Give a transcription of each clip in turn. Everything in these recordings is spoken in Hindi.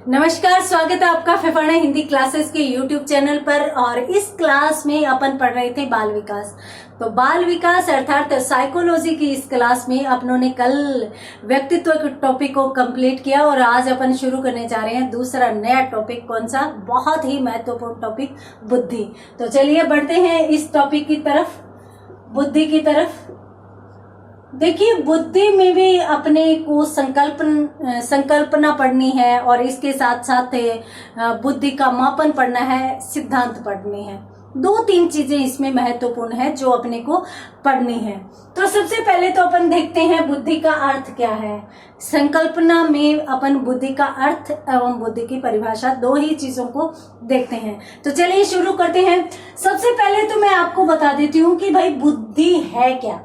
नमस्कार, स्वागत है आपका फिफाना हिंदी क्लासेस के YouTube चैनल पर। और इस क्लास में अपन पढ़ रहे थे बाल विकास। तो बाल विकास अर्थात साइकोलॉजी की इस क्लास में अपनों ने कल व्यक्तित्व के टॉपिक को कंप्लीट किया और आज अपन शुरू करने जा रहे हैं दूसरा नया टॉपिक। कौन सा? बहुत ही महत्वपूर्ण टॉपिक, बुद्धि। तो चलिए बढ़ते हैं इस टॉपिक की तरफ, बुद्धि की तरफ। देखिए, बुद्धि में भी अपने को संकल्पना पढ़नी है और इसके साथ साथ बुद्धि का मापन पढ़ना है, सिद्धांत पढ़नी है। दो तीन चीजें इसमें महत्वपूर्ण है जो अपने को पढ़नी है। तो सबसे पहले तो अपन देखते हैं बुद्धि का अर्थ क्या है। संकल्पना में अपन बुद्धि का अर्थ एवं बुद्धि की परिभाषा, दो ही चीजों को देखते हैं। तो चलिए शुरू करते हैं। सबसे पहले तो मैं आपको बता देती हूँ कि भाई बुद्धि है क्या।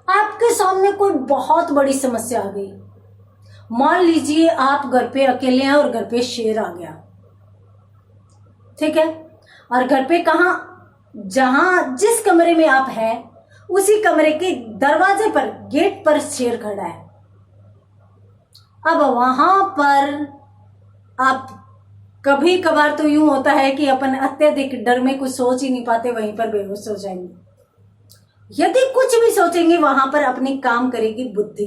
आपके सामने कोई बहुत बड़ी समस्या आ गई। मान लीजिए आप घर पे अकेले हैं और घर पे शेर आ गया, ठीक है। और घर पे कहाँ, जहां जिस कमरे में आप हैं उसी कमरे के दरवाजे पर, गेट पर शेर खड़ा है। अब वहां पर आप, कभी कभार तो यूं होता है कि अपन अत्यधिक डर में कुछ सोच ही नहीं पाते, वहीं पर बेहोश हो जाएंगे। यदि कुछ भी सोचेंगे वहां पर अपनी काम करेगी बुद्धि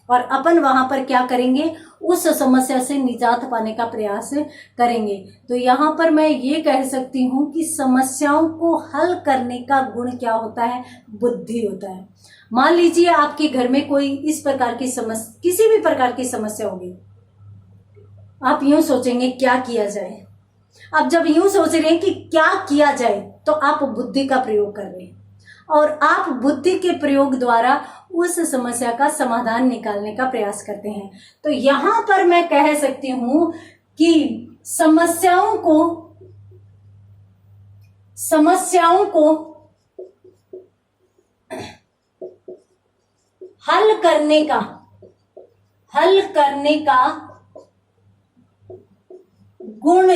और अपन वहां पर क्या करेंगे, उस समस्या से निजात पाने का प्रयास करेंगे। तो यहां पर मैं ये कह सकती हूं कि समस्याओं को हल करने का गुण क्या होता है, बुद्धि होता है। मान लीजिए आपके घर में कोई इस प्रकार की समस्या, किसी भी प्रकार की समस्या होगी, आप यूं सोचेंगे क्या किया जाए। अब जब यूं सोच रहे हैं कि क्या किया जाए तो आप बुद्धि का प्रयोग कर रहे हैं और आप बुद्धि के प्रयोग द्वारा उस समस्या का समाधान निकालने का प्रयास करते हैं। तो यहां पर मैं कह सकती हूं कि समस्याओं को हल करने का गुण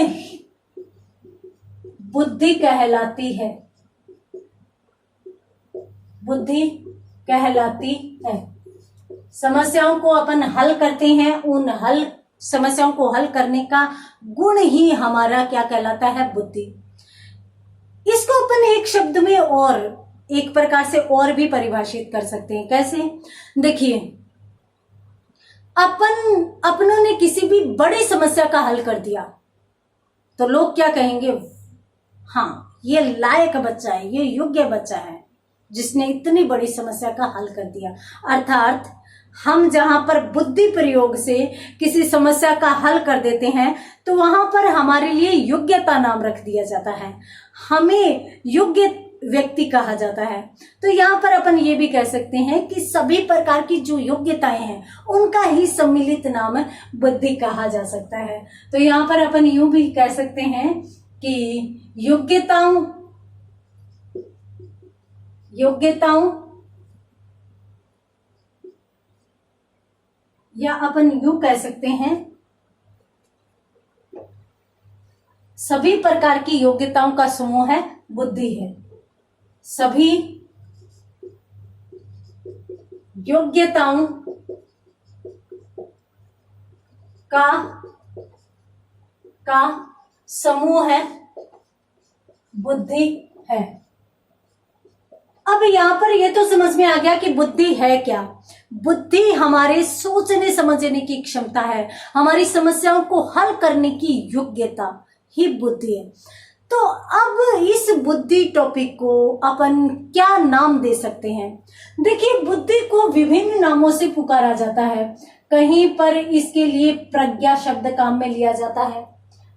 बुद्धि कहलाती है, बुद्धि कहलाती है। समस्याओं को अपन हल करते हैं, उन समस्याओं को हल करने का गुण ही हमारा क्या कहलाता है, बुद्धि। इसको अपन एक शब्द में और एक प्रकार से और भी परिभाषित कर सकते हैं। कैसे? देखिए, अपनों ने किसी भी बड़ी समस्या का हल कर दिया तो लोग क्या कहेंगे, हाँ ये लायक बच्चा है, ये योग्य बच्चा है जिसने इतनी बड़ी समस्या का हल कर दिया। अर्थात हम जहां पर बुद्धि प्रयोग से किसी समस्या का हल कर देते हैं तो वहां पर हमारे लिए योग्यता नाम रख दिया जाता है, हमें योग्य व्यक्ति कहा जाता है। तो यहाँ पर अपन ये भी कह सकते हैं कि सभी प्रकार की जो योग्यताएं हैं उनका ही सम्मिलित नाम बुद्धि कहा जा सकता है। तो यहाँ पर अपन यूं भी कह सकते हैं कि योग्यताओं या अपन यूं कह सकते हैं सभी प्रकार की योग्यताओं का समूह है बुद्धि है। सभी योग्यताओं का समूह है बुद्धि है। अब यहाँ पर ये तो समझ में आ गया कि बुद्धि है क्या। बुद्धि हमारे सोचने समझने की क्षमता है, हमारी समस्याओं को हल करने की योग्यता ही बुद्धि है। तो अब इस बुद्धि टॉपिक को अपन क्या नाम दे सकते हैं? देखिए, बुद्धि को विभिन्न नामों से पुकारा जाता है। कहीं पर इसके लिए प्रज्ञा शब्द काम में लिया जाता है।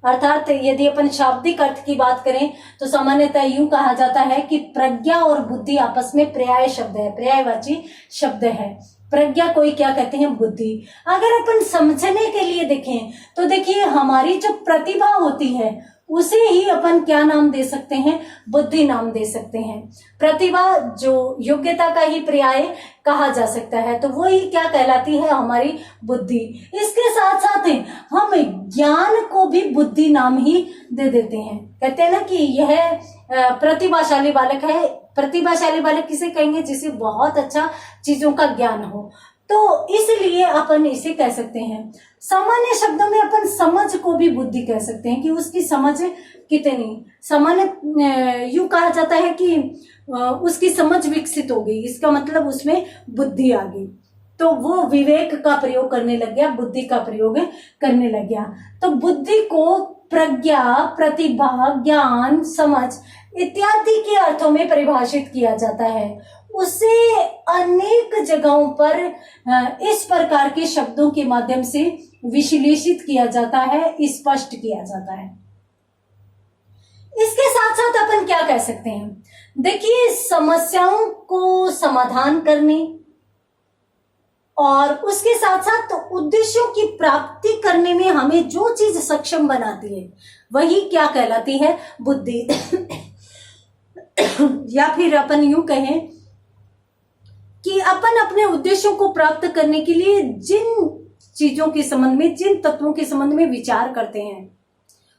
अर्थात यदि अपन शाब्दिक अर्थ की बात करें तो सामान्यतः यूं कहा जाता है कि प्रज्ञा और बुद्धि आपस में पर्याय शब्द है, पर्यायवाची शब्द है। प्रज्ञा को क्या कहते हैं, बुद्धि। अगर अपन समझने के लिए देखें तो देखिए, हमारी जो प्रतिभा होती है उसे ही अपन क्या नाम दे सकते हैं, बुद्धि नाम दे सकते हैं। प्रतिभा जो योग्यता का ही पर्याय कहा जा सकता है, तो वो ही क्या कहलाती है, हमारी बुद्धि। इसके साथ साथ हम ज्ञान को भी बुद्धि नाम ही दे देते हैं। कहते हैं ना कि यह प्रतिभाशाली बालक है। प्रतिभाशाली बालक किसे कहेंगे, जिसे बहुत अच्छा चीजों का ज्ञान हो। तो इसलिए अपन इसे कह सकते हैं, सामान्य शब्दों में अपन समझ को भी बुद्धि कह सकते हैं कि उसकी समझ कितनी, सामान्य यूं कहा जाता है कि उसकी समझ विकसित हो गई, इसका मतलब उसमें बुद्धि आ गई, तो वो विवेक का प्रयोग करने लग गया, बुद्धि का प्रयोग करने लग गया। तो बुद्धि को प्रज्ञा, प्रतिभा, ज्ञान, समझ इत्यादि के अर्थों में परिभाषित किया जाता है। उसे अनेक जगहों पर इस प्रकार के शब्दों के माध्यम से विश्लेषित किया जाता है, स्पष्ट किया जाता है। इसके साथ साथ अपन क्या कह सकते हैं, देखिए समस्याओं को समाधान करने और उसके साथ साथ उद्देश्यों की प्राप्ति करने में हमें जो चीज सक्षम बनाती है वही क्या कहलाती है, बुद्धि। या फिर अपन यूं कहें कि अपन अपने उद्देश्यों को प्राप्त करने के लिए जिन चीजों के संबंध में, जिन तत्वों के संबंध में विचार करते हैं,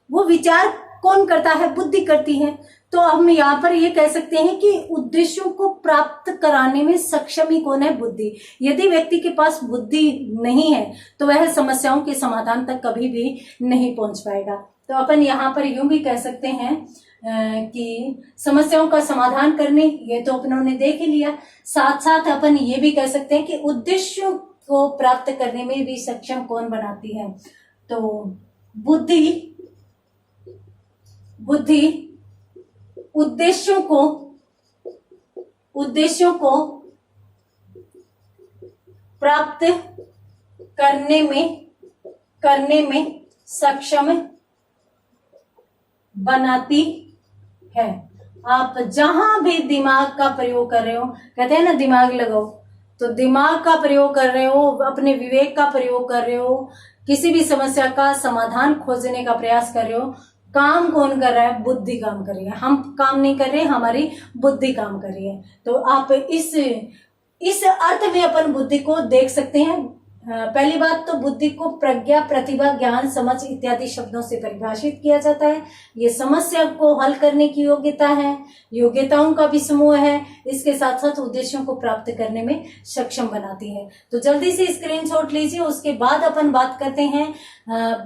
वो विचार कौन करता है, बुद्धि करती है। तो हम यहाँ पर ये कह सकते हैं कि उद्देश्यों को प्राप्त कराने में सक्षम ही कौन है, बुद्धि। यदि व्यक्ति के पास बुद्धि नहीं है तो वह समस्याओं के समाधान तक कभी भी नहीं पहुंच पाएगा। तो अपन यहाँ पर यूं भी कह सकते हैं कि समस्याओं का समाधान करने, ये तो अपनों ने देख ही लिया, साथ साथ अपन ये भी कह सकते हैं कि उद्देश्यों को प्राप्त करने में भी सक्षम कौन बनाती है, तो बुद्धि उद्देश्यों को प्राप्त करने में सक्षम बनाती है। आप जहां भी दिमाग का प्रयोग कर रहे हो, कहते हैं ना दिमाग लगाओ, तो दिमाग का प्रयोग कर रहे हो, अपने विवेक का प्रयोग कर रहे हो, किसी भी समस्या का समाधान खोजने का प्रयास कर रहे हो, काम कौन कर रहा है, बुद्धि काम कर रही है। हम काम नहीं कर रहे, हमारी बुद्धि काम कर रही है। तो आप इस अर्थ में अपन बुद्धि को देख सकते हैं। पहली बात तो बुद्धि को प्रज्ञा, प्रतिभा, ज्ञान, समझ इत्यादि शब्दों से परिभाषित किया जाता है। ये समस्या को हल करने की योग्यता है, योग्यताओं का भी समूह है, इसके साथ साथ उद्देश्यों को प्राप्त करने में सक्षम बनाती है। तो जल्दी से स्क्रीनशॉट लीजिए, उसके बाद अपन बात करते हैं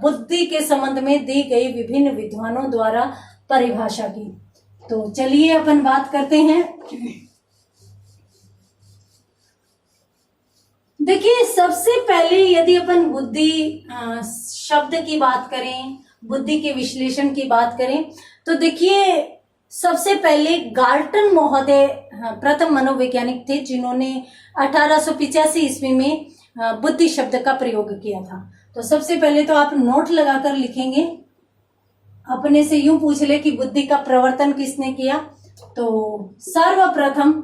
बुद्धि के संबंध में दी गई विभिन्न विद्वानों द्वारा परिभाषा की। तो चलिए अपन बात करते हैं। देखिए सबसे पहले यदि अपन बुद्धि शब्द की बात करें, बुद्धि के विश्लेषण की बात करें, तो देखिए सबसे पहले गाल्टन महोदय प्रथम मनोवैज्ञानिक थे जिन्होंने 1885 ईस्वी में बुद्धि शब्द का प्रयोग किया था। तो सबसे पहले तो आप नोट लगाकर लिखेंगे, अपने से यूं पूछ ले कि बुद्धि का प्रवर्तन किसने किया, तो सर्वप्रथम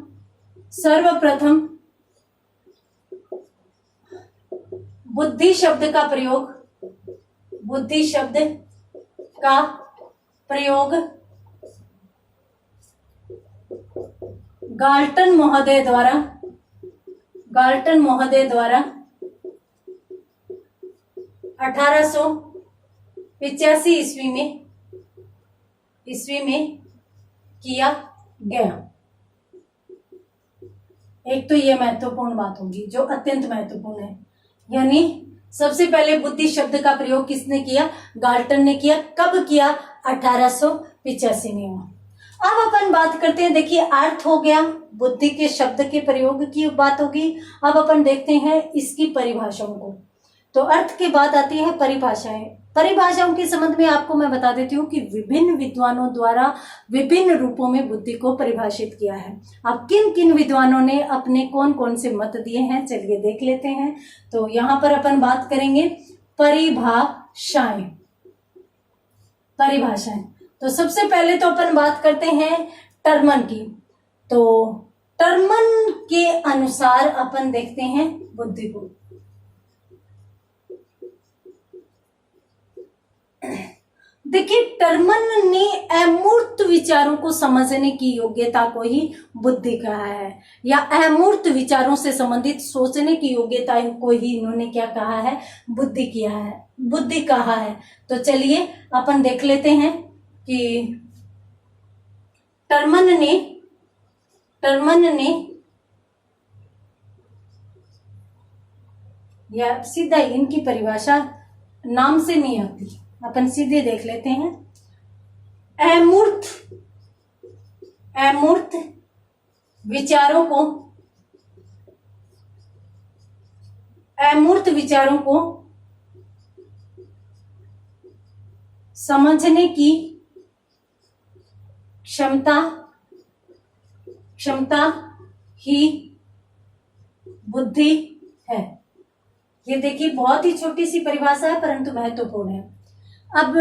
बुद्धि शब्द का प्रयोग गाल्टन महोदय द्वारा 1885 ईस्वी में किया गया। एक तो ये महत्वपूर्ण बात होगी जो अत्यंत महत्वपूर्ण है, यानी सबसे पहले बुद्धि शब्द का प्रयोग किसने किया, गाल्टन ने किया। कब किया, 1885 में। अब अपन बात करते हैं, देखिए अर्थ हो गया, बुद्धि के शब्द के प्रयोग की बात होगी। अब अपन देखते हैं इसकी परिभाषाओं को। तो अर्थ के बाद आती है परिभाषाएं। परिभाषाओं के संबंध में आपको मैं बता देती हूँ कि विभिन्न विद्वानों द्वारा विभिन्न रूपों में बुद्धि को परिभाषित किया है। अब किन किन विद्वानों ने अपने कौन कौन से मत दिए हैं, चलिए देख लेते हैं। तो यहाँ पर अपन बात करेंगे परिभाषाएं। तो सबसे पहले तो अपन बात करते हैं टर्मन की। तो टर्मन के अनुसार अपन देखते हैं बुद्धि को। देखिए टर्मन ने अमूर्त विचारों को समझने की योग्यता को ही बुद्धि कहा है, या अमूर्त विचारों से संबंधित सोचने की योग्यता को ही इन्होंने क्या कहा है, बुद्धि कहा है। तो चलिए अपन देख लेते हैं कि टर्मन ने या सीधा इनकी परिभाषा नाम से नहीं आती, अपन सीधे देख लेते हैं। अमूर्त विचारों को समझने की क्षमता ही बुद्धि है। ये देखिए बहुत ही छोटी सी परिभाषा है परंतु महत्वपूर्ण है। अब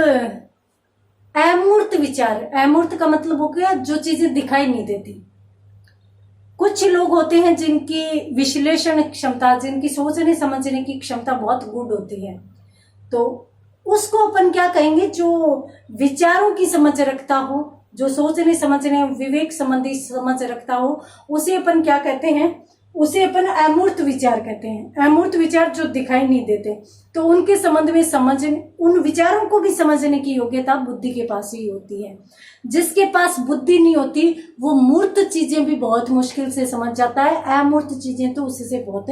अमूर्त विचार, अमूर्त का मतलब हो गया जो चीजें दिखाई नहीं देती। कुछ लोग होते हैं जिनकी विश्लेषण क्षमता, जिनकी सोचने समझने की क्षमता बहुत गुड होती है, तो उसको अपन क्या कहेंगे, जो विचारों की समझ रखता हो, जो सोचने समझने विवेक संबंधी समझ रखता हो, उसे अपन क्या कहते हैं, उसे अपन अमूर्त विचार कहते हैं। अमूर्त विचार जो दिखाई नहीं देते, तो उनके संबंध में उन विचारों को भी समझने की योग्यता बुद्धि के पास ही होती है। जिसके पास बुद्धि नहीं होती वो मूर्त चीजें भी बहुत मुश्किल से समझ जाता है, अमूर्त चीजें तो उससे बहुत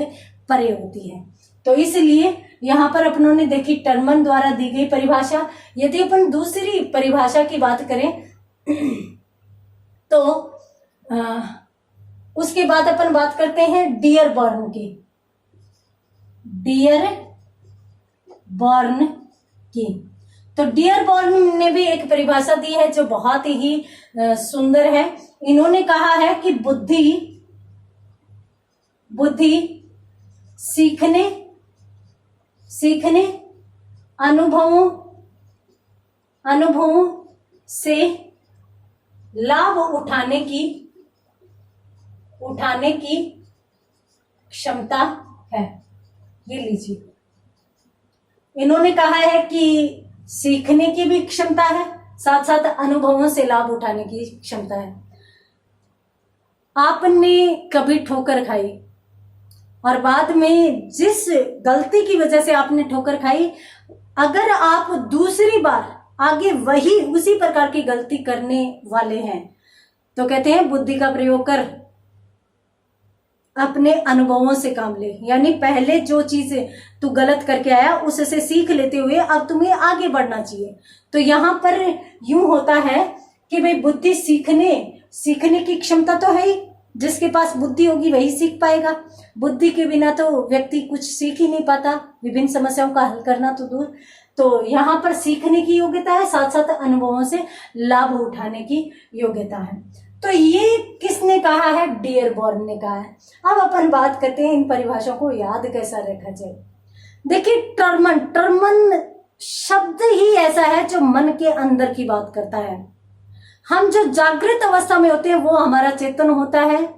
परे होती है। तो इसलिए यहाँ पर अपनों ने देखी टर्मन द्वारा दी गई परिभाषा। यदि अपन दूसरी परिभाषा की बात करें तो उसके बाद अपन बात करते हैं डियरबॉर्न की। डियरबॉर्न की, तो डियरबॉर्न ने भी एक परिभाषा दी है जो बहुत ही सुंदर है। इन्होंने कहा है कि बुद्धि सीखने अनुभवों से लाभ उठाने की क्षमता है। ये लीजिए, इन्होंने कहा है कि सीखने की भी क्षमता है, साथ साथ अनुभवों से लाभ उठाने की क्षमता है। आपने कभी ठोकर खाई और बाद में जिस गलती की वजह से आपने ठोकर खाई, अगर आप दूसरी बार आगे वही उसी प्रकार की गलती करने वाले हैं तो कहते हैं बुद्धि का प्रयोग कर अपने अनुभवों से काम ले। यानी पहले जो चीज तू गलत करके आया उससे सीख लेते हुए अब तुम्हें आगे बढ़ना चाहिए। तो यहाँ पर यूं होता है कि भाई बुद्धि सीखने की क्षमता तो है ही, जिसके पास बुद्धि होगी वही सीख पाएगा। बुद्धि के बिना तो व्यक्ति कुछ सीख ही नहीं पाता, विभिन्न समस्याओं का हल करना तो दूर। तो यहाँ पर सीखने की योग्यता है, साथ साथ अनुभवों से लाभ उठाने की योग्यता है। तो ये किसने कहा है, डियरबॉर्न ने कहा है। अब अपन बात करते हैं इन परिभाषाओं को याद कैसा रखा जाए। देखिए टर्मन शब्द ही ऐसा है जो मन के अंदर की बात करता है। हम जो जागृत अवस्था में होते हैं वो हमारा चेतन होता है,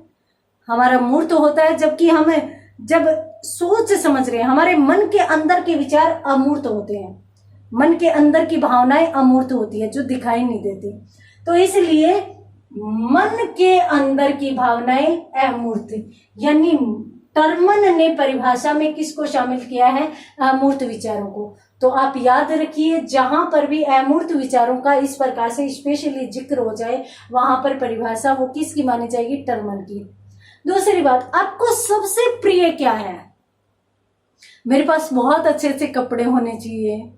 हमारा मूर्त होता है, जबकि हमें जब सोच समझ रहे हैं हमारे मन के अंदर के विचार अमूर्त होते हैं, मन के अंदर की भावनाएं अमूर्त होती है जो दिखाई नहीं देती। तो इसलिए मन के अंदर की भावनाएं अमूर्त, यानी टर्मन ने परिभाषा में किसको शामिल किया है, अमूर्त विचारों को। तो आप याद रखिए जहां पर भी अमूर्त विचारों का इस प्रकार से स्पेशली जिक्र हो जाए वहां पर परिभाषा वो किसकी मानी जाएगी, टर्मन की। दूसरी बात, आपको सबसे प्रिय क्या है। मेरे पास बहुत अच्छे अच्छे कपड़े होने चाहिए,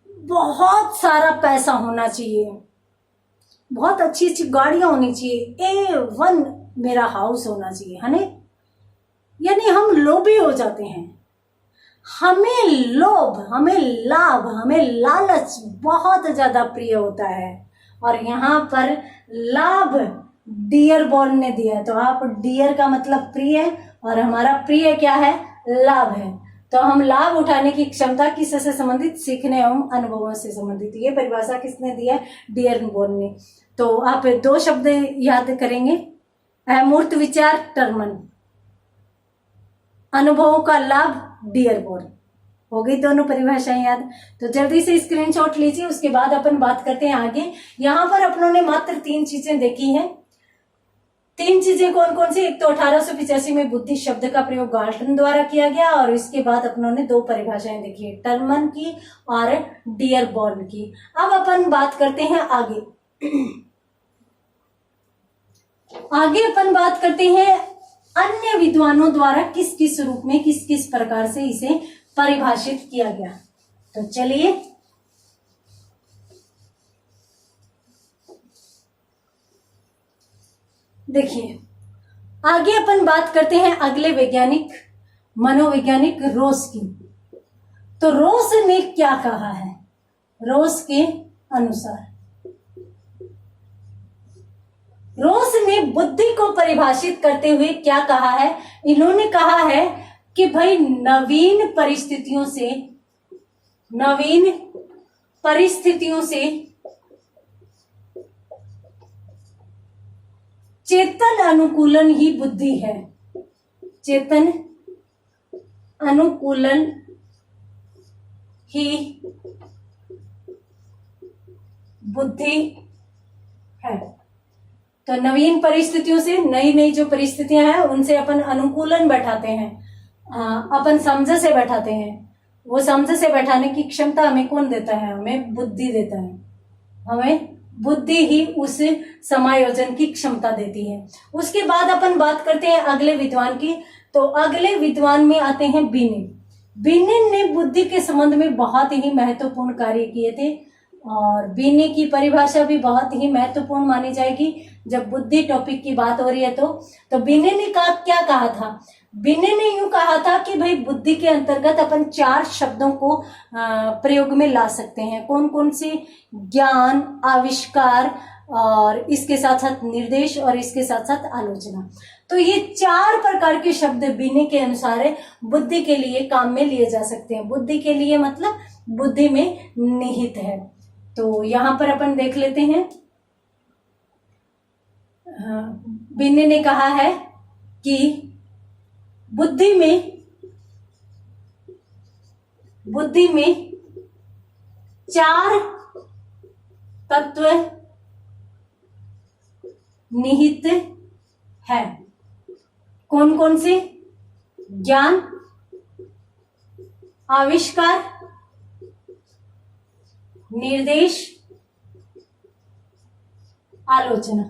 बहुत सारा पैसा होना चाहिए, बहुत अच्छी अच्छी गाड़ियां होनी चाहिए, A1 मेरा हाउस होना चाहिए, है ना। यानी हम लोभी हो जाते हैं, हमें लोभ, हमें लाभ, हमें लालच बहुत ज्यादा प्रिय होता है। और यहाँ पर लाभ डियरबॉर्न ने दिया है, तो आप डियर का मतलब प्रिय और हमारा प्रिय क्या है, लाभ है। तो हम लाभ उठाने की क्षमता किससे संबंधित, सीखने एवं अनुभवों से संबंधित। ये परिभाषा किसने दिया है, डियरबॉर्न ने। तो आप दो शब्द याद करेंगे, अमूर्त विचार टर्मन, अनुभवों का लाभ डियरबॉर्न। हो गई दोनों परिभाषाएं याद। तो जल्दी से स्क्रीनशॉट लीजिए, उसके बाद अपन बात करते हैं आगे। यहाँ पर अपनों ने मात्र 3 चीजें देखी हैं। 3 चीजें कौन कौन सी, एक तो 1885 में बुद्धि शब्द का प्रयोग गाल्टन द्वारा किया गया और इसके बाद अपनों ने 2 परिभाषाएं देखी है, टर्मन की और डियरबॉर्न की। अब अपन बात करते हैं आगे। आगे अपन बात करते हैं अन्य विद्वानों द्वारा किस किस रूप में, किस किस प्रकार से इसे परिभाषित किया गया। तो चलिए देखिए, आगे अपन बात करते हैं अगले वैज्ञानिक, मनोवैज्ञानिक रोस की। तो रोस ने क्या कहा है? रोस के अनुसार, रोस ने बुद्धि को परिभाषित करते हुए क्या कहा है? इन्होंने कहा है कि भाई नवीन परिस्थितियों से चेतन अनुकूलन ही बुद्धि है। चेतन अनुकूलन ही बुद्धि है। तो नवीन परिस्थितियों से, नई नई जो परिस्थितियां हैं उनसे अपन अनुकूलन बैठाते हैं, अपन समझ से बैठाते हैं। वो समझ से बैठाने की क्षमता हमें कौन देता है? हमें बुद्धि देता है। हमें बुद्धि ही उस समायोजन की क्षमता देती है। उसके बाद अपन बात करते हैं अगले विद्वान की। तो अगले विद्वान में आते हैं बीने। बीने ने बुद्धि के संबंध में बहुत ही महत्वपूर्ण कार्य किए थे और बीने की परिभाषा भी बहुत ही महत्वपूर्ण मानी जाएगी जब बुद्धि टॉपिक की बात हो रही है। तो बीने ने क्या कहा था? बीने ने यूं कहा था कि भाई बुद्धि के अंतर्गत अपन 4 शब्दों को प्रयोग में ला सकते हैं। कौन कौन से? ज्ञान, आविष्कार और इसके साथ साथ निर्देश और इसके साथ साथ आलोचना। तो ये 4 प्रकार के शब्द बीने के अनुसार बुद्धि के लिए काम में लिए जा सकते हैं। बुद्धि के लिए मतलब बुद्धि में निहित है। तो यहां पर अपन देख लेते हैं। बीने ने कहा है कि बुद्धि में 4 तत्व निहित है। कौन कौन से? ज्ञान, आविष्कार, निर्देश, आलोचना।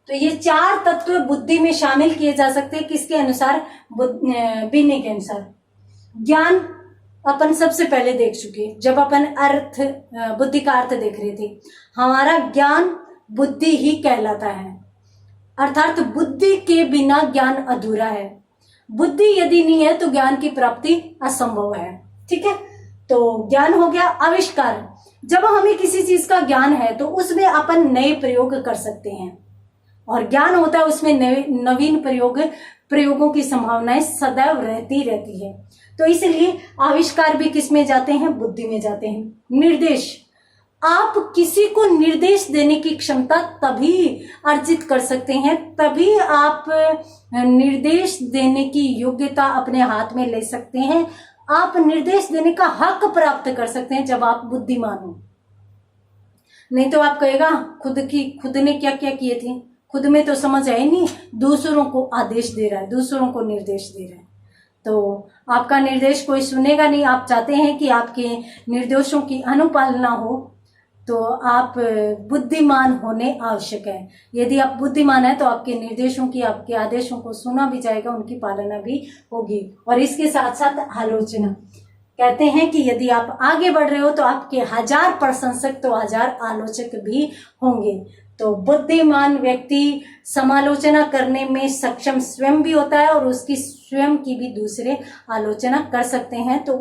तो ये 4 तत्व बुद्धि में शामिल किए जा सकते हैं। किसके अनुसार? बीने के अनुसार। ज्ञान अपन सबसे पहले देख चुके, जब अपन बुद्धि का अर्थ देख रहे थे। हमारा ज्ञान बुद्धि ही कहलाता है, अर्थात बुद्धि के बिना ज्ञान अधूरा है। बुद्धि यदि नहीं है तो ज्ञान की प्राप्ति असंभव है। ठीक है, तो ज्ञान हो गया। आविष्कार, जब हमें किसी चीज का ज्ञान है तो उसमें अपन नए प्रयोग कर सकते हैं और ज्ञान होता है उसमें नवीन प्रयोगों की संभावनाएं सदैव रहती है। तो इसलिए आविष्कार भी किस में जाते हैं? बुद्धि में जाते हैं। निर्देश, आप किसी को निर्देश देने की क्षमता तभी अर्जित कर सकते हैं, तभी आप निर्देश देने की योग्यता अपने हाथ में ले सकते हैं। आप निर्देश देने का हक प्राप्त कर सकते हैं जब आप बुद्धिमान हो। नहीं तो आप कहेगा खुद ने क्या क्या किए थे, खुद में तो समझ आए नहीं, दूसरों को आदेश दे रहा है, दूसरों को निर्देश दे रहा है। तो आपका निर्देश कोई सुनेगा नहीं। आप चाहते हैं कि आपके निर्देशों की अनुपालना हो, तो आप बुद्धिमान होने आवश्यक है। यदि आप बुद्धिमान है तो आपके निर्देशों की, आपके आदेशों को सुना भी जाएगा, उनकी पालना भी होगी। और इसके साथ साथ आलोचना, कहते हैं कि यदि आप आगे बढ़ रहे हो तो आपके 1000 प्रशंसक तो 1000 आलोचक भी होंगे। तो बुद्धिमान व्यक्ति समालोचना करने में सक्षम स्वयं भी होता है और उसकी स्वयं की भी दूसरे आलोचना कर सकते हैं, तो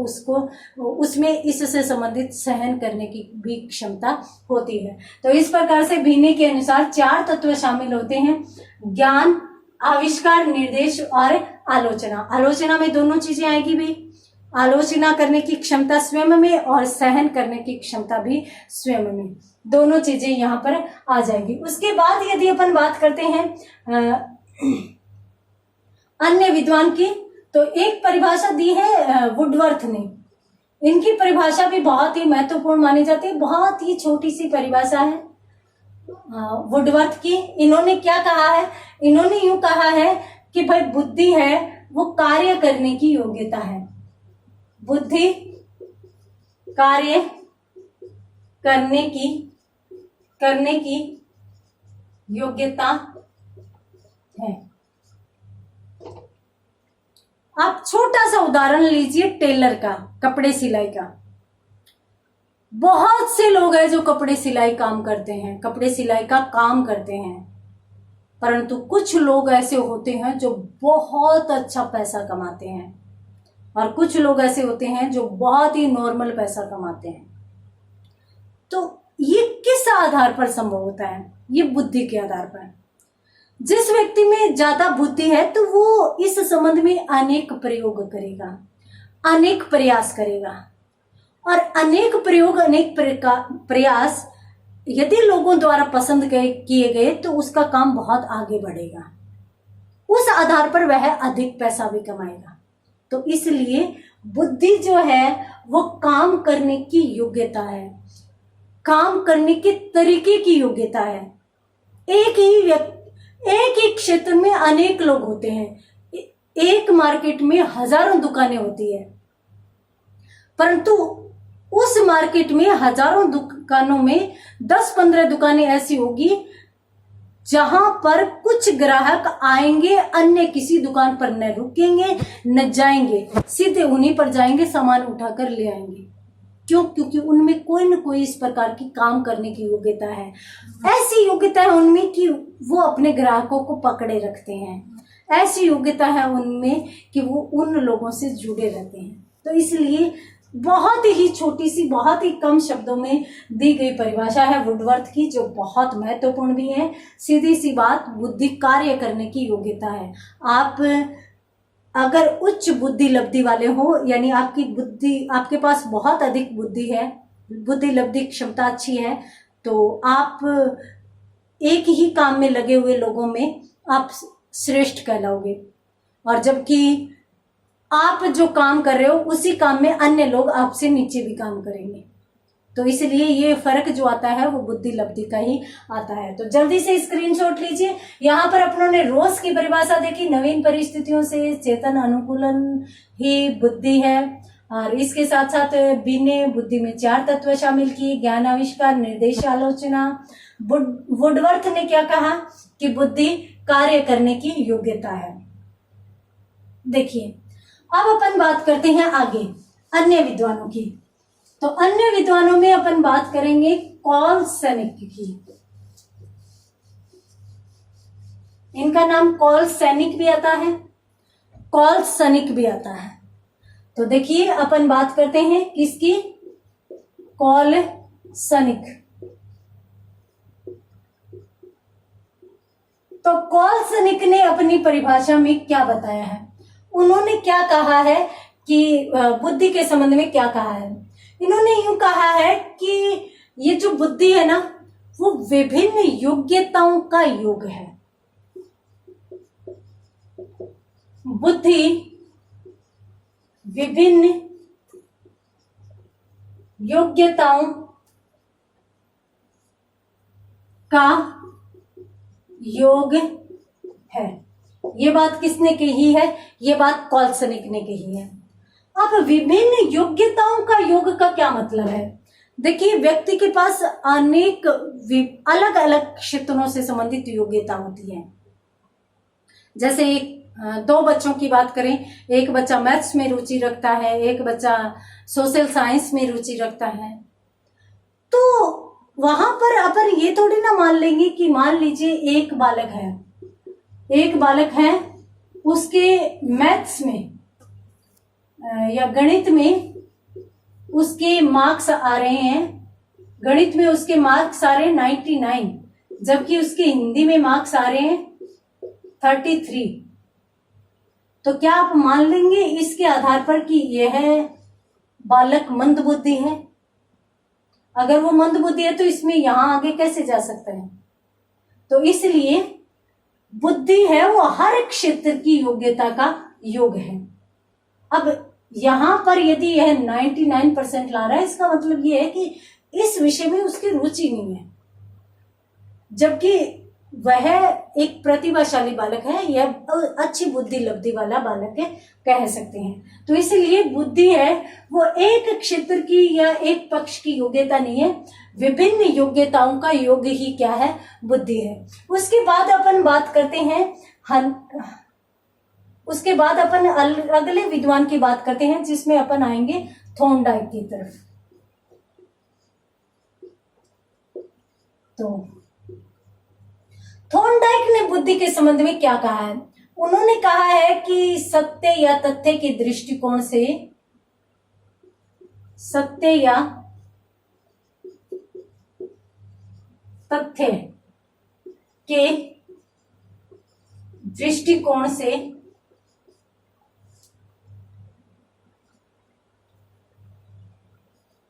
उसमें इससे संबंधित सहन करने की भी क्षमता होती है। तो इस प्रकार से बीने के अनुसार 4 तत्व शामिल होते हैं: ज्ञान, आविष्कार, निर्देश और आलोचना। आलोचना में दोनों चीजें आएगी भी, आलोचना करने की क्षमता स्वयं में और सहन करने की क्षमता भी स्वयं में, दोनों चीजें यहाँ पर आ जाएगी। उसके बाद यदि अपन बात करते हैं अन्य विद्वान की, तो एक परिभाषा दी है वुडवर्थ ने। इनकी परिभाषा भी बहुत ही महत्वपूर्ण मानी जाती है, बहुत ही छोटी सी परिभाषा है वुडवर्थ की। इन्होंने क्या कहा है? इन्होंने यूं कहा है कि भाई बुद्धि है वो कार्य करने की योग्यता है। बुद्धि कार्य करने की योग्यता है। आप छोटा सा उदाहरण लीजिए टेलर का, कपड़े सिलाई का। बहुत से लोग हैं जो कपड़े सिलाई काम करते हैं, कपड़े सिलाई का काम करते हैं, परंतु कुछ लोग ऐसे होते हैं जो बहुत अच्छा पैसा कमाते हैं और कुछ लोग ऐसे होते हैं जो बहुत ही नॉर्मल पैसा कमाते हैं। तो ये किस आधार पर संभव होता है? ये बुद्धि के आधार पर। जिस व्यक्ति में ज्यादा बुद्धि है तो वो इस संबंध में अनेक प्रयोग करेगा, अनेक प्रयास करेगा, और अनेक प्रयोग, अनेक प्रयास यदि लोगों द्वारा पसंद किए गए तो उसका काम बहुत आगे बढ़ेगा। उस आधार पर वह अधिक पैसा भी कमाएगा। तो इसलिए बुद्धि जो है वो काम करने की योग्यता है, काम करने के तरीके की योग्यता है। एक ही क्षेत्र में अनेक लोग होते हैं, एक मार्केट में हजारों दुकानें होती है, परंतु उस मार्केट में हजारों दुकानों में 10-15 दुकानें ऐसी होगी जहां पर कुछ ग्राहक आएंगे, अन्य किसी दुकान पर न रुकेंगे न जाएंगे, सीधे उन्हीं पर जाएंगे, सामान उठाकर ले आएंगे। क्यों? क्योंकि उनमें कोई न कोई इस प्रकार की काम करने की योग्यता है। ऐसी योग्यता है उनमें कि वो अपने ग्राहकों को पकड़े रखते हैं, ऐसी योग्यता है उनमें कि वो उन लोगों से जुड़े रहते हैं। तो इसलिए बहुत ही छोटी सी, बहुत ही कम शब्दों में दी गई परिभाषा है वुडवर्थ की, जो बहुत महत्वपूर्ण भी है। सीधी सी बात, बुद्धि कार्य करने की योग्यता है। आप अगर उच्च बुद्धि लब्धि वाले हो, यानी आपकी बुद्धि, आपके पास बहुत अधिक बुद्धि है, बुद्धि लब्धि क्षमता अच्छी है, तो आप एक ही काम में लगे हुए लोगों में आप श्रेष्ठ कहलाओगे। और जबकि आप जो काम कर रहे हो उसी काम में अन्य लोग आपसे नीचे भी काम करेंगे। तो इसलिए ये फर्क जो आता है वो बुद्धि लब्धि का ही आता है। तो जल्दी से स्क्रीनशॉट लीजिए। यहाँ पर अपनों ने रोज की परिभाषा देखी, नवीन परिस्थितियों से चेतन अनुकूलन ही बुद्धि है। और इसके साथ साथ बी ने बुद्धि में 4 तत्व शामिल किए, ज्ञान आविष्कार, निर्देश आलोचना। वुडवर्थ ने क्या कहा कि बुद्धि कार्य करने की योग्यता है। देखिए अब अपन बात करते हैं आगे अन्य विद्वानों की। तो अन्य विद्वानों में अपन बात करेंगे कॉलसैनिक की। इनका नाम कॉलसैनिक भी आता है, कॉलसैनिक भी आता है। तो देखिए अपन बात करते हैं किसकी? कॉलसैनिक। तो कॉलसैनिक ने अपनी परिभाषा में क्या बताया है? उन्होंने क्या कहा है कि बुद्धि के संबंध में क्या कहा है? इन्होंने यूं कहा है कि ये जो बुद्धि है ना वो विभिन्न योग्यताओं का योग है। बुद्धि विभिन्न योग्यताओं का योग है। ये बात किसने कही है? ये बात कॉलसैनिक ने कही है। अब विभिन्न योग्यताओं का योग का क्या मतलब है? देखिए व्यक्ति के पास अनेक अलग अलग क्षेत्रों से संबंधित योग्यता होती है। जैसे दो बच्चों की बात करें, एक बच्चा मैथ्स में रुचि रखता है, एक बच्चा सोशल साइंस में रुचि रखता है। तो वहां पर अपन ये थोड़ी ना मान लेंगे कि मान लीजिए एक बालक है उसके मैथ्स में या गणित में उसके मार्क्स आ रहे हैं, गणित में उसके मार्क्स आ रहे हैं 99, जबकि उसके हिंदी में मार्क्स आ रहे हैं 33। तो क्या आप मान लेंगे इसके आधार पर कि यह बालक मंद बुद्धि है? अगर वो मंद बुद्धि है तो इसमें यहां आगे कैसे जा सकता है? तो इसलिए बुद्धि है वो हर क्षेत्र की योग्यता का योग है। अब यहां पर यदि यह 99% ला रहा है, इसका मतलब यह है कि इस विषय में उसकी रुचि नहीं है, जबकि वह एक प्रतिभाशाली बालक है, यह अच्छी बुद्धि लब्धि वाला बालक है, कह सकते हैं। तो इसलिए बुद्धि है वो एक क्षेत्र की या एक पक्ष की योग्यता नहीं है, विभिन्न योग्यताओं का योग ही क्या है, बुद्धि है। उसके बाद अपन बात करते हैं उसके बाद अपन अगले विद्वान की बात करते हैं, जिसमें अपन आएंगे थॉर्नडाइक की तरफ। तो थॉर्नडाइक ने बुद्धि के संबंध में क्या कहा है? उन्होंने कहा है कि सत्य या तथ्य के दृष्टिकोण से, सत्य या तथ्य के दृष्टिकोण से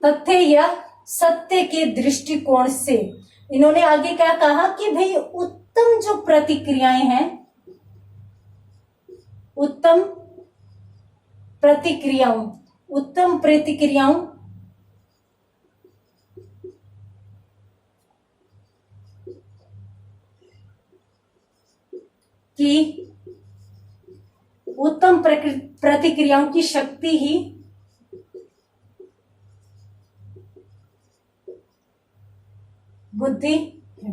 तथ्य या सत्य के दृष्टिकोण से इन्होंने आगे क्या कहा कि भाई उत्तम जो प्रतिक्रियाएं हैं, उत्तम प्रतिक्रियाओं की उत्तम प्रतिक्रियाओं की शक्ति ही बुद्धि है।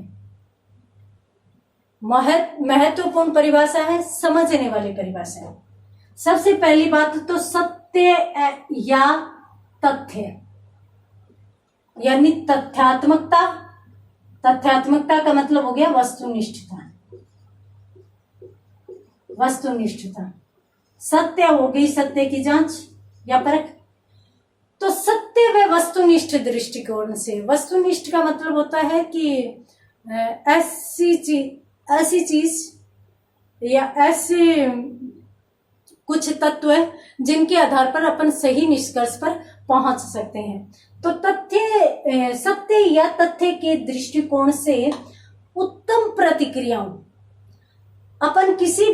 महत्वपूर्ण परिभाषा है, समझने वाली परिभाषा है। सबसे पहली बात तो सत्य या तथ्य, यानी तथ्यात्मकता। तथ्यात्मकता का मतलब हो गया वस्तुनिष्ठता। वस्तुनिष्ठता, सत्य हो गई सत्य की जांच या परख। तो सत्य व वस्तुनिष्ठ दृष्टिकोण से, वस्तुनिष्ठ का मतलब होता है कि ऐसी चीज या ऐसे कुछ तत्व है जिनके आधार पर अपन सही निष्कर्ष पर पहुंच सकते हैं। तो सत्य या तथ्य के दृष्टिकोण से उत्तम प्रतिक्रियाओं, अपन किसी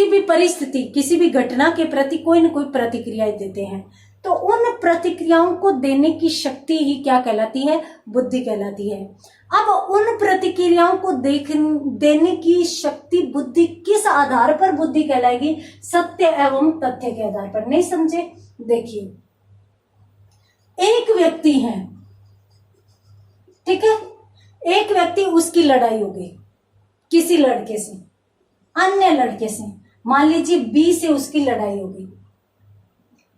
भी परिस्थिति, किसी भी घटना के प्रति कोई न कोई प्रतिक्रियाएं देते हैं, तो उन प्रतिक्रियाओं को देने की शक्ति ही क्या कहलाती है, बुद्धि कहलाती है। अब उन प्रतिक्रियाओं को देने की शक्ति बुद्धि किस आधार पर बुद्धि कहलाएगी, सत्य एवं तथ्य के आधार पर। नहीं समझे? देखिए, एक व्यक्ति है, ठीक है, एक व्यक्ति, उसकी लड़ाई हो गई किसी लड़के से, अन्य लड़के से, मान लीजिए बी से उसकी लड़ाई हो गई।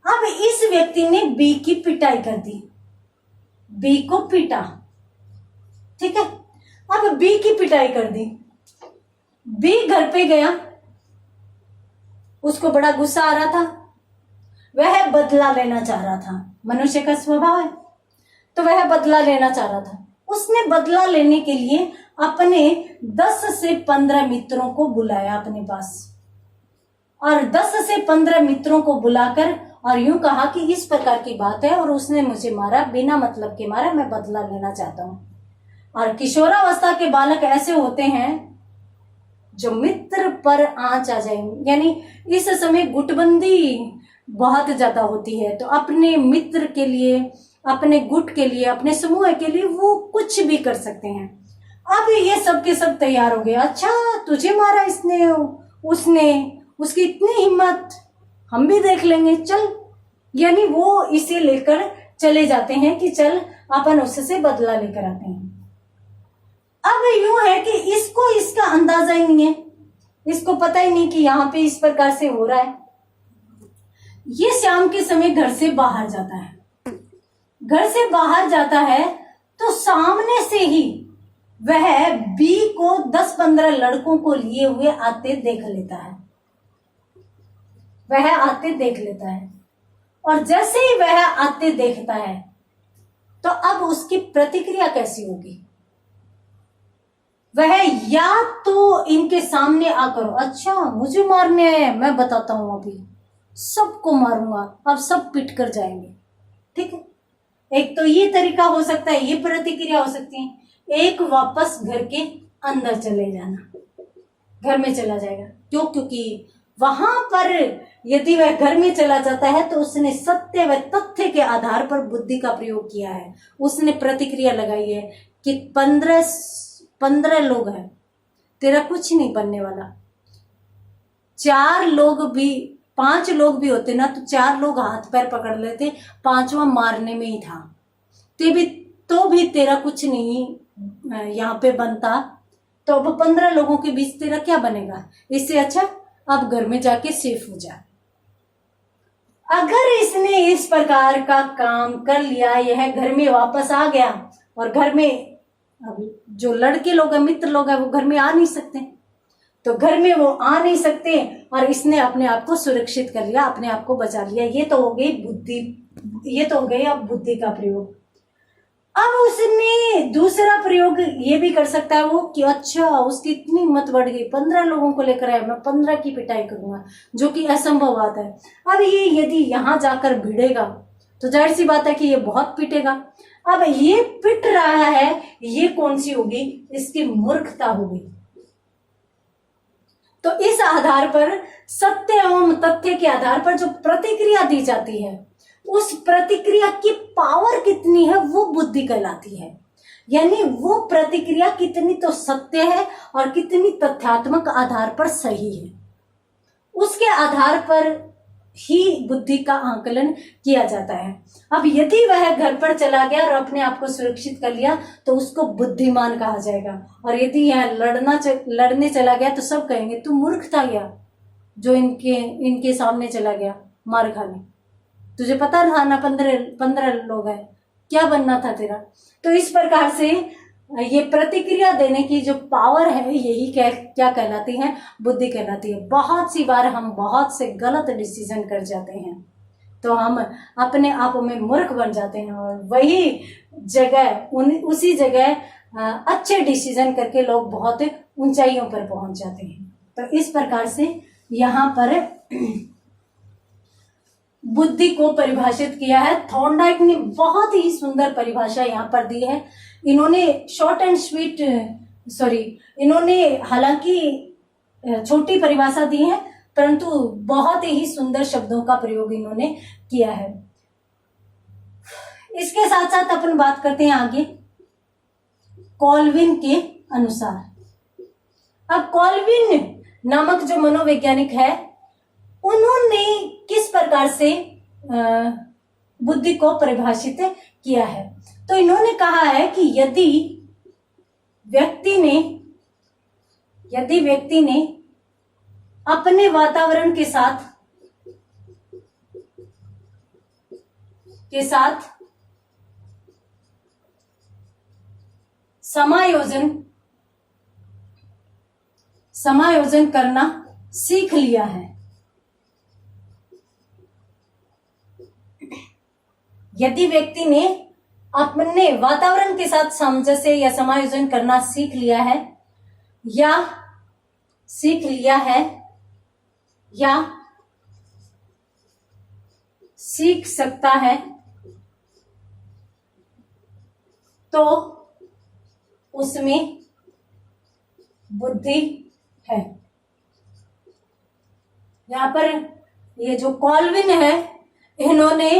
अब इस व्यक्ति ने बी की पिटाई कर दी, बी को पीटा, ठीक है। अब बी की पिटाई कर दी, बी घर पे गया, उसको बड़ा गुस्सा आ रहा था, वह बदला लेना चाह रहा था, मनुष्य का स्वभाव है, तो वह बदला लेना चाह रहा था। उसने बदला लेने के लिए अपने 10 से 15 मित्रों को बुलाया अपने पास, और 10 से 15 मित्रों को बुलाकर और यूं कहा कि इस प्रकार की बात है और उसने मुझे मारा, बिना मतलब के मारा, मैं बदला लेना चाहता हूं। और किशोरावस्था के बालक ऐसे होते हैं जो मित्र पर आंच आ जाएंगे, यानी इस समय गुटबंदी बहुत ज्यादा होती है, तो अपने मित्र के लिए, अपने गुट के लिए, अपने समूह के लिए वो कुछ भी कर सकते हैं। अब ये सब के सब तैयार हो गए, अच्छा तुझे मारा इसने, उसने, उसकी इतनी हिम्मत, हम भी देख लेंगे, चल। यानी वो इसे लेकर चले जाते हैं कि चल अपन उससे बदला लेकर आते हैं। अब यूं है कि इसको इसका अंदाजा ही नहीं है, इसको पता ही नहीं कि यहाँ पे इस प्रकार से हो रहा है। ये शाम के समय घर से बाहर जाता है, घर से बाहर जाता है तो सामने से ही वह बी को 10-15 लड़कों को लिए हुए आते देख लेता है, वह आते देख लेता है। और जैसे ही वह आते देखता है तो अब उसकी प्रतिक्रिया कैसी होगी, वह या तो इनके सामने आकर अच्छा मुझे मारने आए, मैं बताता हूं अभी सबको मारूंगा, अब सब पिट कर जाएंगे, ठीक है। एक तो ये तरीका हो सकता है, ये प्रतिक्रिया हो सकती है। एक वापस घर के अंदर चले जाना, घर में चला जाएगा। क्यों? क्योंकि वहां पर यदि वह घर में चला जाता है तो उसने सत्य व तथ्य के आधार पर बुद्धि का प्रयोग किया है, उसने प्रतिक्रिया लगाई है कि 15 लोग हैं, तेरा कुछ नहीं बनने वाला। 4 लोग भी, 5 लोग भी होते ना तो 4 लोग हाथ पैर पकड़ लेते, 5वां मारने में ही था। तो भी तेरा कुछ नहीं यहाँ पे बनता। तो अब 15 लोगों के बीच तेरा क्या बनेगा? इससे अच्छा अब घर में जाके सेफ हो जा। अगर इसने इस प्रकार का काम कर लिया, यह घर में वापस आ गया, और घर में अब जो लड़के लोग हैं, मित्र लोग हैं, वो घर में आ नहीं सकते, तो घर में वो आ नहीं सकते और इसने अपने आप को सुरक्षित कर लिया, अपने आप को बचा लिया। ये तो हो गई बुद्धि, ये तो हो गई अब बुद्धि का प्रयोग। अब उसने दूसरा प्रयोग ये भी कर सकता है वो कि अच्छा उसकी इतनी हिम्मत बढ़ गई, 15 लोगों को लेकर आया, मैं 15 की पिटाई करूंगा, जो कि असंभव बात है। अब ये यदि यहां जाकर भिड़ेगा तो जाहिर सी बात है कि ये बहुत पिटेगा। अब ये पिट रहा है, ये कौन सी होगी? इसकी मूर्खता होगी। तो इस आधार पर, सत्य एवं तथ्य के आधार पर जो प्रतिक्रिया दी जाती है, उस प्रतिक्रिया की पावर कितनी है वो बुद्धि कहलाती है। यानी वो प्रतिक्रिया कितनी तो सत्य है और कितनी तथ्यात्मक आधार पर सही है, उसके आधार पर ही बुद्धि का आकलन किया जाता है। अब यदि वह घर पर चला गया और अपने आप को सुरक्षित कर लिया तो उसको बुद्धिमान कहा जाएगा, और यदि यह लड़ने चला गया तो सब कहेंगे तू मूर्ख था गया, जो इनके सामने चला गया मार खाने, तुझे पता था ना 15 लोग हैं, क्या बनना था तेरा। तो इस प्रकार से ये प्रतिक्रिया देने की जो पावर है, यही क्या कहलाती है? बुद्धि कहलाती है। बहुत सी बार हम बहुत से गलत डिसीजन कर जाते हैं, तो हम अपने आप में मूर्ख बन जाते हैं, और वही जगह उसी जगह अच्छे डिसीजन करके लोग बहुत ऊंचाइयों पर पहुंच जाते हैं। तो इस प्रकार से यहाँ पर बुद्धि को परिभाषित किया है। थॉर्नडाइक ने बहुत ही सुंदर परिभाषा यहाँ पर दी है। इन्होंने शॉर्ट एंड स्वीट, इन्होंने हालांकि छोटी परिभाषा दी है, परंतु बहुत ही सुंदर शब्दों का प्रयोग इन्होंने किया है। इसके साथ साथ अपन बात करते हैं आगे कॉल्विन के अनुसार। अब कॉल्विन नामक जो मनोवैज्ञानिक है, उन्होंने किस प्रकार से बुद्धि को परिभाषित किया है? तो इन्होंने कहा है कि यदि व्यक्ति ने अपने वातावरण के साथ समायोजन करना सीख लिया है, यदि व्यक्ति ने अपने वातावरण के साथ सामंजस्य या समायोजन करना सीख लिया है या सीख सकता है, तो उसमें बुद्धि है। यहाँ पर ये जो कॉल्विन है, इन्होंने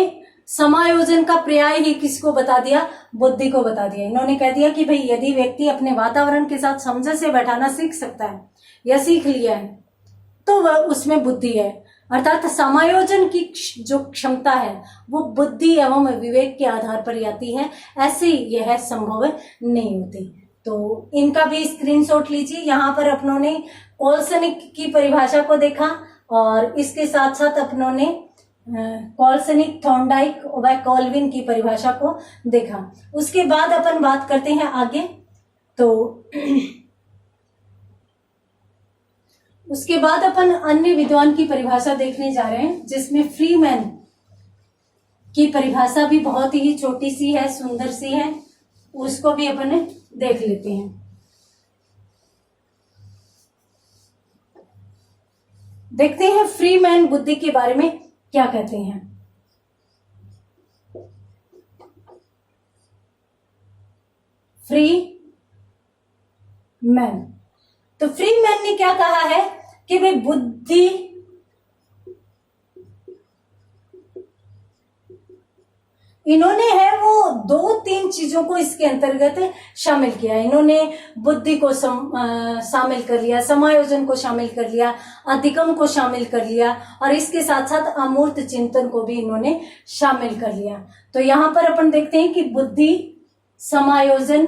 समायोजन का पर्याय ही किसको बता दिया? बुद्धि को बता दिया। इन्होंने कह दिया कि भाई यदि व्यक्ति अपने वातावरण के साथ सामंजस्य बैठाना सीख सकता है या सीख लिया है तो वह उसमें बुद्धि है। अर्थात समायोजन की जो क्षमता है वो बुद्धि एवं विवेक के आधार पर आती है, ऐसे यह संभव नहीं होती। तो इनका भी स्क्रीनशॉट लीजिए। यहाँ पर अपनों ने कॉल्सनिक की परिभाषा को देखा और इसके साथ साथ अपनों ने कॉल्सनिक, थॉर्नडाइक व कॉल्विन की परिभाषा को देखा। उसके बाद अपन बात करते हैं आगे। तो उसके बाद अपन अन्य विद्वान की परिभाषा देखने जा रहे हैं, जिसमें फ्रीमैन की परिभाषा भी बहुत ही छोटी सी है, सुंदर सी है, उसको भी अपन देख लेते हैं। देखते हैं फ्रीमैन बुद्धि के बारे में क्या कहते हैं। फ्रीमैन, तो फ्रीमैन ने क्या कहा है कि वे बुद्धि इन्होंने है वो 2-3 चीजों को इसके अंतर्गत शामिल किया। इन्होंने बुद्धि को शामिल कर लिया, समायोजन को शामिल कर लिया, अधिगम को शामिल कर लिया और इसके साथ साथ अमूर्त चिंतन को भी इन्होंने शामिल कर लिया। तो यहां पर अपन देखते हैं कि बुद्धि, समायोजन,